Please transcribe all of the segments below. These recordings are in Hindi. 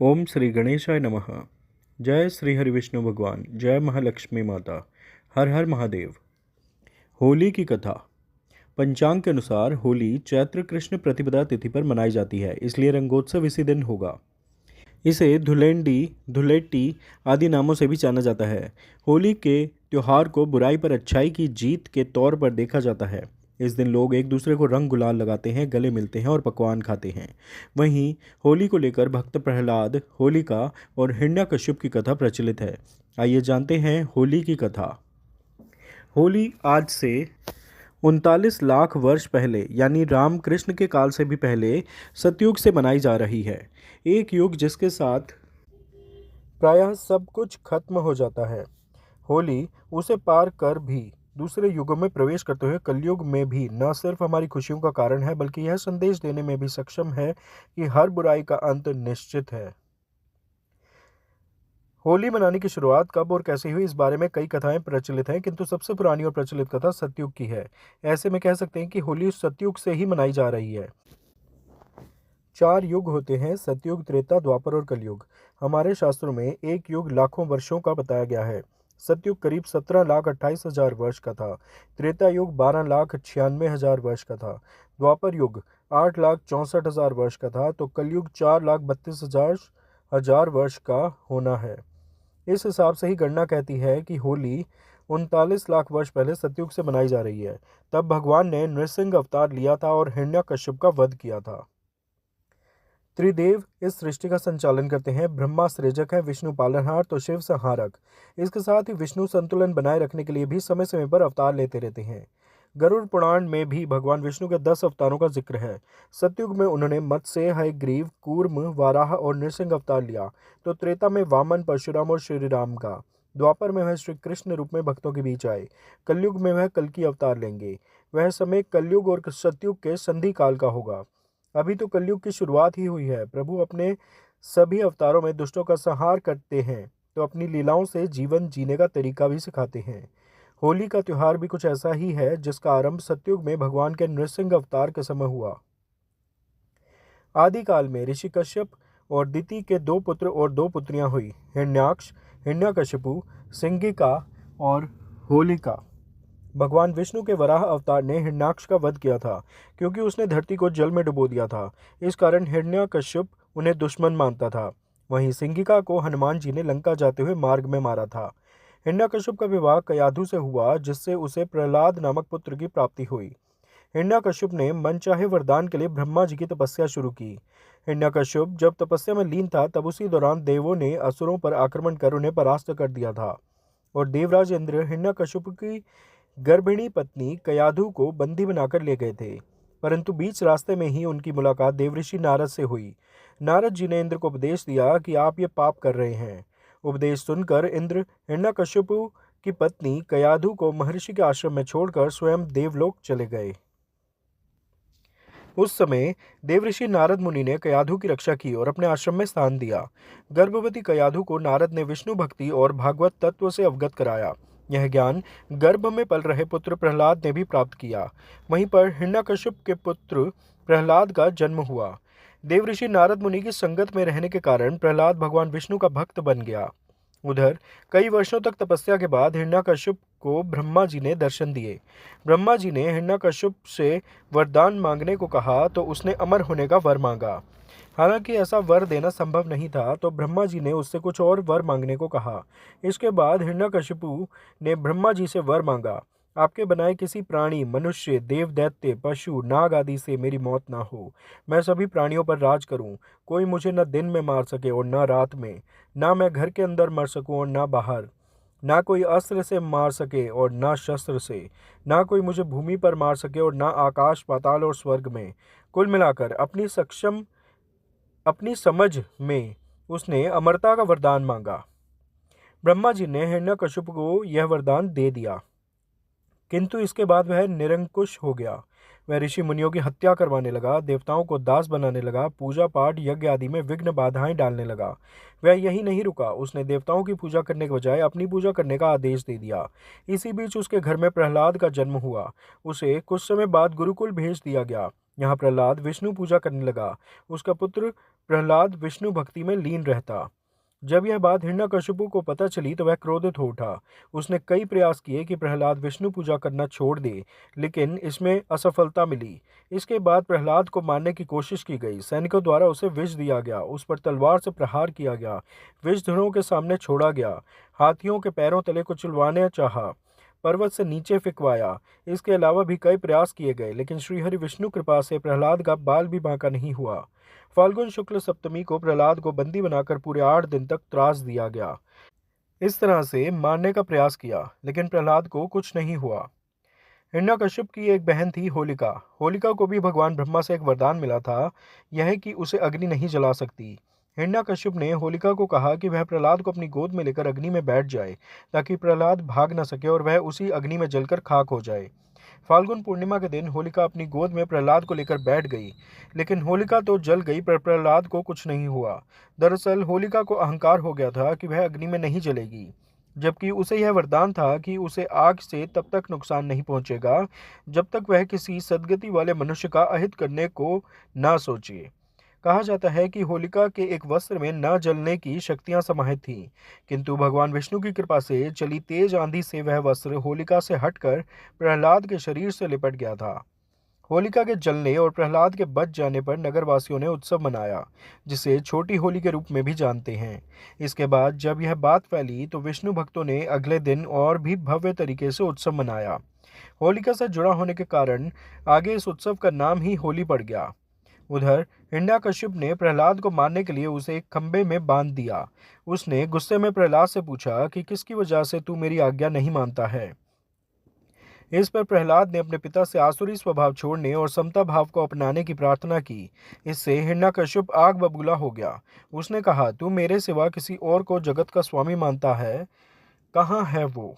ओम श्री गणेशाय नमः। जय श्री हरि विष्णु भगवान, जय महालक्ष्मी माता, हर हर महादेव। होली की कथा। पंचांग के अनुसार होली चैत्र कृष्ण प्रतिपदा तिथि पर मनाई जाती है, इसलिए रंगोत्सव इसी दिन होगा। इसे धुलेंडी, धुलेट्टी आदि नामों से भी जाना जाता है। होली के त्योहार को बुराई पर अच्छाई की जीत के तौर पर देखा जाता है। इस दिन लोग एक दूसरे को रंग गुलाल लगाते हैं, गले मिलते हैं और पकवान खाते हैं। वहीं होली को लेकर भक्त प्रहलाद, होलिका और हिरण्यकश्यप की कथा प्रचलित है। आइए जानते हैं होली की कथा। होली आज से 39 लाख वर्ष पहले यानी राम कृष्ण के काल से भी पहले सतयुग से मनाई जा रही है। एक युग जिसके साथ प्रायः सब कुछ खत्म हो जाता है। होली उसे पार कर भी दूसरे युगों में प्रवेश करते हुए कलयुग में भी न सिर्फ हमारी खुशियों का कारण है, बल्कि यह संदेश देने में भी सक्षम है कि हर बुराई का अंत निश्चित है। होली मनाने की शुरुआत कब और कैसे हुई, इस बारे में कई कथाएं प्रचलित हैं, किंतु सबसे पुरानी और प्रचलित कथा सतयुग की है। ऐसे में कह सकते हैं कि होली सतयुग से ही मनाई जा रही है। 4 युग होते हैं, सतयुग, त्रेता, द्वापर और कलयुग। हमारे शास्त्रों में एक युग लाखों वर्षों का बताया गया है। सतयुग करीब 17,28,000 वर्ष का था। त्रेता युग 12,96,000 वर्ष का था। द्वापर युग 8,64,000 वर्ष का था। तो कलयुग 4,32,000 वर्ष का होना है। इस हिसाब से ही गणना कहती है कि होली 39 लाख वर्ष पहले सतयुग से मनाई जा रही है। तब भगवान ने नृसिंह अवतार लिया था और हिरण्यकश्यप का वध किया था। त्रिदेव इस सृष्टि का संचालन करते हैं। ब्रह्मा सृजक है, विष्णु पालनहार, तो शिव संहारक। इसके साथ ही विष्णु संतुलन बनाए रखने के लिए भी समय समय पर अवतार लेते रहते हैं। गरुड़ पुराण में भी भगवान विष्णु के 10 अवतारों का जिक्र है। सतयुग में उन्होंने मत्स्य, हयग्रीव, कूर्म, वाराह और नृसिंह अवतार लिया। तो त्रेता में वामन, परशुराम और श्री राम का। द्वापर में वह श्री कृष्ण रूप में भक्तों के बीच आए। कलयुग में वह कल्कि अवतार लेंगे। वह समय कलयुग और सतयुग के संधि काल का होगा। अभी तो कलयुग की शुरुआत ही हुई है। प्रभु अपने सभी अवतारों में दुष्टों का संहार करते हैं, तो अपनी लीलाओं से जीवन जीने का तरीका भी सिखाते हैं। होली का त्योहार भी कुछ ऐसा ही है, जिसका आरंभ सतयुग में भगवान के नृसिंह अवतार के समय हुआ। आदिकाल में ऋषि कश्यप और दिति के 2 पुत्र और 2 पुत्रियां हुई, हिरण्याक्ष, हिरण्यकशिपु, सिंगिका और होलिका। भगवान विष्णु के वराह अवतार ने हिरण्याक्ष का वध किया था, क्योंकि उसने धरती को जल में डुबो दिया था। इस कारण हिरण्यकश्यप उन्हें दुश्मन मानता था। वहीं सिंगिका को हनुमान जी ने लंका जाते हुए मार्ग में मारा था। हिरण्यकश्यप का विवाह कयाधु से हुआ, जिससे उसे प्रहलाद नामक पुत्र की प्राप्ति हुई। हिरण्यकश्यप ने मनचाहे वरदान के लिए ब्रह्मा जी की तपस्या शुरू की। हिरण्यकश्यप जब तपस्या में लीन था, तब उसी दौरान देवों ने असुरों पर आक्रमण कर उन्हें परास्त कर दिया था और देवराज इंद्र हिरण्यकश्यप की गर्भिणी पत्नी कयाधु को बंदी बनाकर ले गए थे। परंतु बीच रास्ते में ही उनकी मुलाकात देवऋषि नारद से हुई। नारद जी ने इंद्र को उपदेश दिया कि आप ये पाप कर रहे हैं। उपदेश सुनकर इंद्र हिरण्यकश्यपु की पत्नी कयाधु को महर्षि के आश्रम में छोड़कर स्वयं देवलोक चले गए। उस समय देवऋषि नारद मुनि ने कयाधु की रक्षा की और अपने आश्रम में स्थान दिया। गर्भवती कयाधु को नारद ने विष्णु भक्ति और भागवत तत्व से अवगत कराया। यह ज्ञान गर्भ में पल रहे पुत्र प्रहलाद ने भी प्राप्त किया। वहीं पर हिरण्यकश्यप के पुत्र प्रहलाद का जन्म हुआ। देवऋषि नारद मुनि की संगत में रहने के कारण प्रहलाद भगवान विष्णु का भक्त बन गया। उधर कई वर्षों तक तपस्या के बाद हिरण्यकश्यप को ब्रह्मा जी ने दर्शन दिए। ब्रह्मा जी ने हिरण्यकश्यप से वरदान मांगने को कहा, तो उसने अमर होने का वर मांगा। हालांकि ऐसा वर देना संभव नहीं था, तो ब्रह्मा जी ने उससे कुछ और वर मांगने को कहा। इसके बाद हिरण्यकशिपु ने ब्रह्मा जी से वर मांगा, आपके बनाए किसी प्राणी, मनुष्य, देव, दैत्य, पशु, नाग आदि से मेरी मौत ना हो। मैं सभी प्राणियों पर राज करूं। कोई मुझे न दिन में मार सके और न रात में। ना मैं घर के अंदर मर सकूं और ना बाहर। ना कोई अस्त्र से मार सके और ना शस्त्र से। ना कोई मुझे भूमि पर मार सके और ना आकाश, पाताल और स्वर्ग में। कुल मिलाकर अपनी समझ में उसने अमरता का वरदान मांगा। ब्रह्मा जी ने हिरण्यकश्यप को यह वरदान दे दिया, किंतु इसके बाद वह निरंकुश हो गया। वह ऋषि मुनियों की हत्या करवाने लगा, देवताओं को दास बनाने लगा, पूजा पाठ, यज्ञ आदि में विघ्न बाधाएं डालने लगा। वह यही नहीं रुका, उसने देवताओं की पूजा करने के बजाय अपनी पूजा करने का आदेश दे दिया। इसी बीच उसके घर में प्रहलाद का जन्म हुआ। उसे कुछ समय बाद गुरुकुल भेज दिया गया। यहाँ प्रहलाद विष्णु पूजा करने लगा। उसका पुत्र प्रहलाद विष्णु भक्ति में लीन रहता। जब यह बात हिरण्यकशिपु को पता चली तो वह क्रोधित हो उठा। उसने कई प्रयास किए कि प्रहलाद विष्णु पूजा करना छोड़ दे, लेकिन इसमें असफलता मिली। इसके बाद प्रहलाद को मारने की कोशिश की गई। सैनिकों द्वारा उसे विष दिया गया, उस पर तलवार से प्रहार किया गया, विषधरों के सामने छोड़ा गया, हाथियों के पैरों तले कुचलवाने चाहा, पर्वत से नीचे फिकवाया। इसके अलावा भी कई प्रयास किए गए, लेकिन श्रीहरि विष्णु कृपा से प्रहलाद का बाल भी बांका नहीं हुआ। फाल्गुन शुक्ल सप्तमी को प्रहलाद को बंदी बनाकर पूरे 8 दिन तक त्रास दिया गया। इस तरह से मारने का प्रयास किया, लेकिन प्रहलाद को कुछ नहीं हुआ। हिरण्यकश्यप की एक बहन थी होलिका। होलिका को भी भगवान ब्रह्मा से एक वरदान मिला था, यह कि उसे अग्नि नहीं जला सकती। हिरण्यकश्यप ने होलिका को कहा कि वह प्रहलाद को अपनी गोद में लेकर अग्नि में बैठ जाए, ताकि प्रहलाद भाग न सके और वह उसी अग्नि में जलकर खाक हो जाए। फाल्गुन पूर्णिमा के दिन होलिका अपनी गोद में प्रहलाद को लेकर बैठ गई, लेकिन होलिका तो जल गई पर प्रहलाद को कुछ नहीं हुआ। दरअसल होलिका को अहंकार हो गया था कि वह अग्नि में नहीं जलेगी, जबकि उसे यह वरदान था कि उसे आग से तब तक नुकसान नहीं पहुंचेगा जब तक वह किसी सदगति वाले मनुष्य का अहित करने को ना सोचे। कहा जाता है कि होलिका के एक वस्त्र में न जलने की शक्तियां समाहित थीं, किंतु भगवान विष्णु की कृपा से चली तेज आंधी से वह वस्त्र होलिका से हटकर प्रहलाद के शरीर से लिपट गया था। होलिका के जलने और प्रहलाद के बच जाने पर नगरवासियों ने उत्सव मनाया, जिसे छोटी होली के रूप में भी जानते हैं। इसके बाद जब यह बात फैली तो विष्णु भक्तों ने अगले दिन और भी भव्य तरीके से उत्सव मनाया। होलिका से जुड़ा होने के कारण आगे इस उत्सव का नाम ही होली पड़ गया। उधर हिरण्यकश्यप ने प्रहलाद को मारने के लिए उसे एक खंबे में बांध दिया। उसने गुस्से में प्रहलाद से पूछा कि किसकी वजह से तू मेरी आज्ञा नहीं मानता है। इस पर प्रहलाद ने अपने पिता से आसुरी स्वभाव छोड़ने और समता भाव को अपनाने की प्रार्थना की। इससे हिरण्यकश्यप आग बबूला हो गया। उसने कहा, तू मेरे सिवा किसी और को जगत का स्वामी मानता है? कहाँ है वो?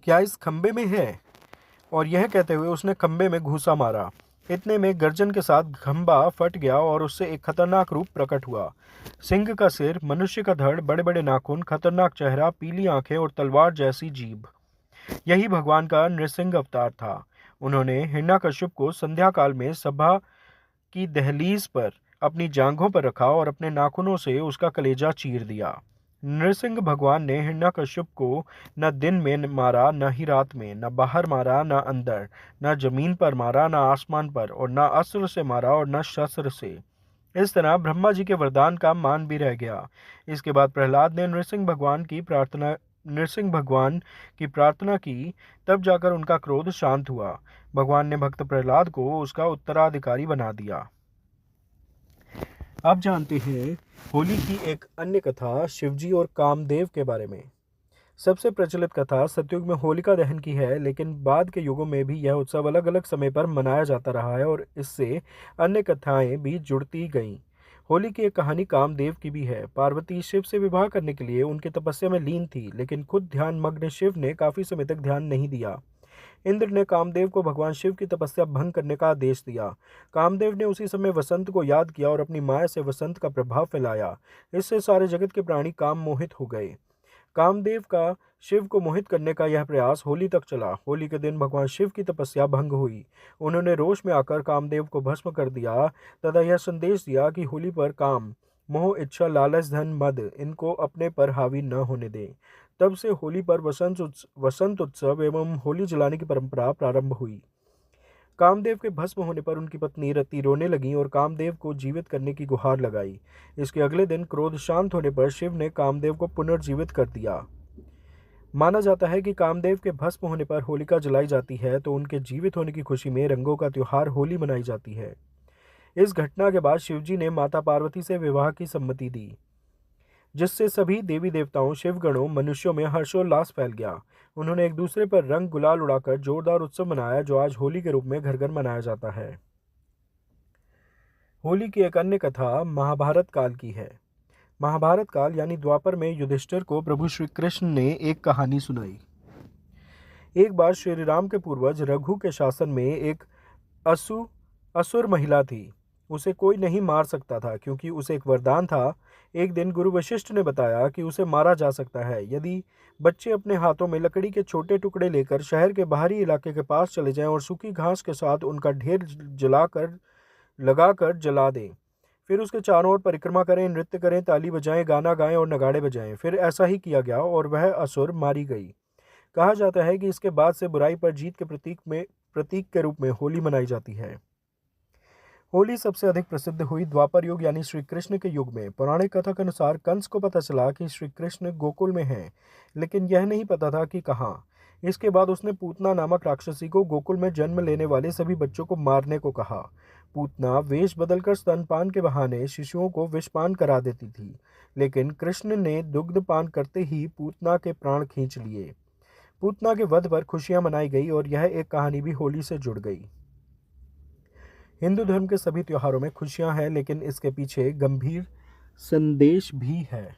क्या इस खंबे में है? और यह कहते हुए उसने खंबे में घूंसा मारा। इतने में गर्जन के साथ खंबा फट गया और उससे एक खतरनाक रूप प्रकट हुआ। सिंह का सिर, मनुष्य का धड़, बड़े बड़े नाखून, खतरनाक चेहरा, पीली आंखें और तलवार जैसी जीभ। यही भगवान का नृसिंह अवतार था। उन्होंने हिरण्यकश्यप को संध्या काल में सभा की दहलीज पर अपनी जांघों पर रखा और अपने नाखूनों से उसका कलेजा चीर दिया। नृसिंह भगवान ने हिरण्यकश्यप को न दिन में मारा, न ही रात में, न बाहर मारा, न अंदर, न जमीन पर मारा, न आसमान पर, और न अस्त्र से मारा और न शस्त्र से। इस तरह ब्रह्मा जी के वरदान का मान भी रह गया। इसके बाद प्रहलाद ने नृसिंह भगवान की प्रार्थना की, तब जाकर उनका क्रोध शांत हुआ। भगवान ने भक्त प्रहलाद को उसका उत्तराधिकारी बना दिया। अब जानते हैं होली की एक अन्य कथा शिवजी और कामदेव के बारे में। सबसे प्रचलित कथा सतयुग में होलिका दहन की है, लेकिन बाद के युगों में भी यह उत्सव अलग अलग समय पर मनाया जाता रहा है और इससे अन्य कथाएं भी जुड़ती गईं। होली की एक कहानी कामदेव की भी है। पार्वती शिव से विवाह करने के लिए उनकी तपस्या में लीन थी, लेकिन खुद ध्यान मग्न शिव ने काफी समय तक ध्यान नहीं दिया। इंद्र ने कामदेव को भगवान शिव की तपस्या भंग करने का आदेश दिया। कामदेव ने उसी समय वसंत को याद किया और अपनी माया से वसंत का प्रभाव फैलाया। इससे सारे जगत के प्राणी काम मोहित हो गए। कामदेव का शिव को मोहित करने का यह प्रयास होली तक चला। होली के दिन भगवान शिव की तपस्या भंग हुई। उन्होंने रोष में आकर कामदेव को भस्म कर दिया तथा यह संदेश दिया कि होली पर काम, मोह, इच्छा, लालच, धन, मद इनको अपने पर हावी न होने दें। तब से होली पर वसंत उत्सव एवं होली जलाने की परंपरा प्रारंभ हुई। कामदेव के भस्म होने पर उनकी पत्नी रति रोने लगी और कामदेव को जीवित करने की गुहार लगाई। इसके अगले दिन क्रोध शांत होने पर शिव ने कामदेव को पुनर्जीवित कर दिया। माना जाता है कि कामदेव के भस्म होने पर होलिका जलाई जाती है, तो उनके जीवित होने की खुशी में रंगों का त्योहार होली मनाई जाती है। इस घटना के बाद शिवजी ने माता पार्वती से विवाह की सम्मति दी, जिससे सभी देवी देवताओं, शिवगणों, मनुष्यों में हर्षोल्लास फैल गया। उन्होंने एक दूसरे पर रंग गुलाल उड़ाकर जोरदार उत्सव मनाया, जो आज होली के रूप में घर घर मनाया जाता है। होली की एक अन्य कथा महाभारत काल की है। महाभारत काल यानी द्वापर में युधिष्ठिर को प्रभु श्री कृष्ण ने एक कहानी सुनाई। एक बार श्री राम के पूर्वज रघु के शासन में एक असुर महिला थी। उसे कोई नहीं मार सकता था, क्योंकि उसे एक वरदान था। एक दिन गुरु वशिष्ठ ने बताया कि उसे मारा जा सकता है यदि बच्चे अपने हाथों में लकड़ी के छोटे टुकड़े लेकर शहर के बाहरी इलाके के पास चले जाएं और सूखी घास के साथ उनका ढेर जलाकर लगाकर जला दें। फिर उसके चारों ओर परिक्रमा करें, नृत्य करें, ताली बजाएं, गाना गाएं और नगाड़े बजाएं। फिर ऐसा ही किया गया और वह असुर मारी गई। कहा जाता है कि इसके बाद से बुराई पर जीत के प्रतीक के रूप में होली मनाई जाती है। होली सबसे अधिक प्रसिद्ध हुई द्वापर युग यानी श्री कृष्ण के युग में। पौराणिक कथा के अनुसार कंस को पता चला कि श्री कृष्ण गोकुल में हैं, लेकिन यह नहीं पता था कि कहाँ। इसके बाद उसने पूतना नामक राक्षसी को गोकुल में जन्म लेने वाले सभी बच्चों को मारने को कहा। पूतना वेश बदलकर स्तनपान के बहाने शिशुओं को विषपान करा देती थी, लेकिन कृष्ण ने दुग्धपान करते ही पूतना के प्राण खींच लिए। पूतना के वध पर खुशियां मनाई गई और यह एक कहानी भी होली से जुड़ गई। हिंदू धर्म के सभी त्योहारों में खुशियां हैं, लेकिन इसके पीछे गंभीर संदेश भी है।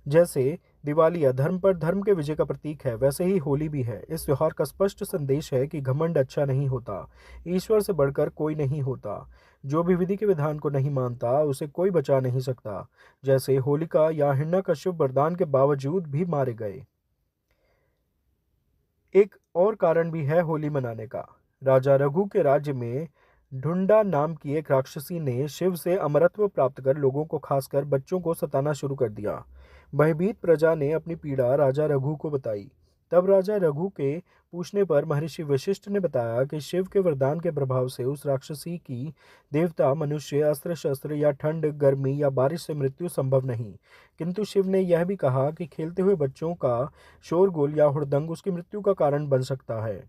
जैसे दिवाली अधर्म पर धर्म के विजय का प्रतीक है, वैसे ही होली भी है। इस त्योहार का स्पष्ट संदेश है कि घमंड अच्छा नहीं होता, ईश्वर से बढ़कर कोई नहीं होता। जो भी विधि के विधान को नहीं मानता उसे कोई बचा नहीं सकता। जैसे होलिका या हिरण्यकश्यप वरदान के बावजूद भी मारे गए। एक और कारण भी है होली मनाने का। राजा रघु के राज्य में ढुंडा नाम की एक राक्षसी ने शिव से अमरत्व प्राप्त कर लोगों को, खासकर बच्चों को सताना शुरू कर दिया। भयभीत प्रजा ने अपनी पीड़ा राजा रघु को बताई। तब राजा रघु के पूछने पर महर्षि वशिष्ठ ने बताया कि शिव के वरदान के प्रभाव से उस राक्षसी की देवता, मनुष्य, अस्त्र शस्त्र या ठंड, गर्मी या बारिश से मृत्यु संभव नहीं। किंतु शिव ने यह भी कहा कि खेलते हुए बच्चों का शोरगुल या हुड़दंग उसकी मृत्यु का कारण बन सकता है।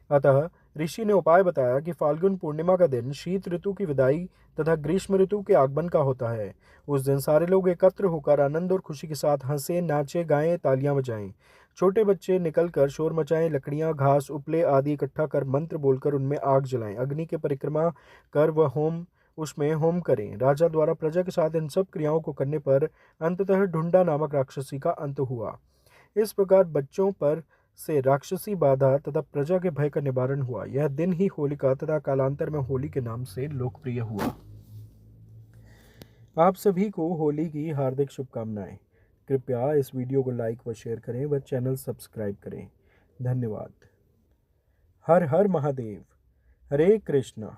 अतः ऋषि ने उपाय बताया कि फाल्गुन पूर्णिमा का दिन शीत ऋतु की विदाई तथा ग्रीष्म ऋतु के आगमन का होता है। उस दिन सारे लोग एकत्र होकर आनंद और खुशी के साथ हंसें, नाचे, गाएं, तालियां बजाएं। छोटे बच्चे निकलकर शोर मचाएं, लकड़ियां, घास, उपले आदि इकट्ठा कर मंत्र बोलकर उनमें आग जलाएं, अग्नि की परिक्रमा कर व उसमें होम करें। राजा द्वारा प्रजा के साथ इन सब क्रियाओं को करने पर अंततः ढुंडा नामक राक्षसी का अंत हुआ। इस प्रकार बच्चों पर से राक्षसी बाधा तथा प्रजा के भय का निवारण हुआ। यह दिन ही होलिका तथा कालांतर में होली के नाम से लोकप्रिय हुआ। आप सभी को होली की हार्दिक शुभकामनाएं। कृपया इस वीडियो को लाइक व शेयर करें व चैनल सब्सक्राइब करें। धन्यवाद। हर हर महादेव। हरे कृष्णा।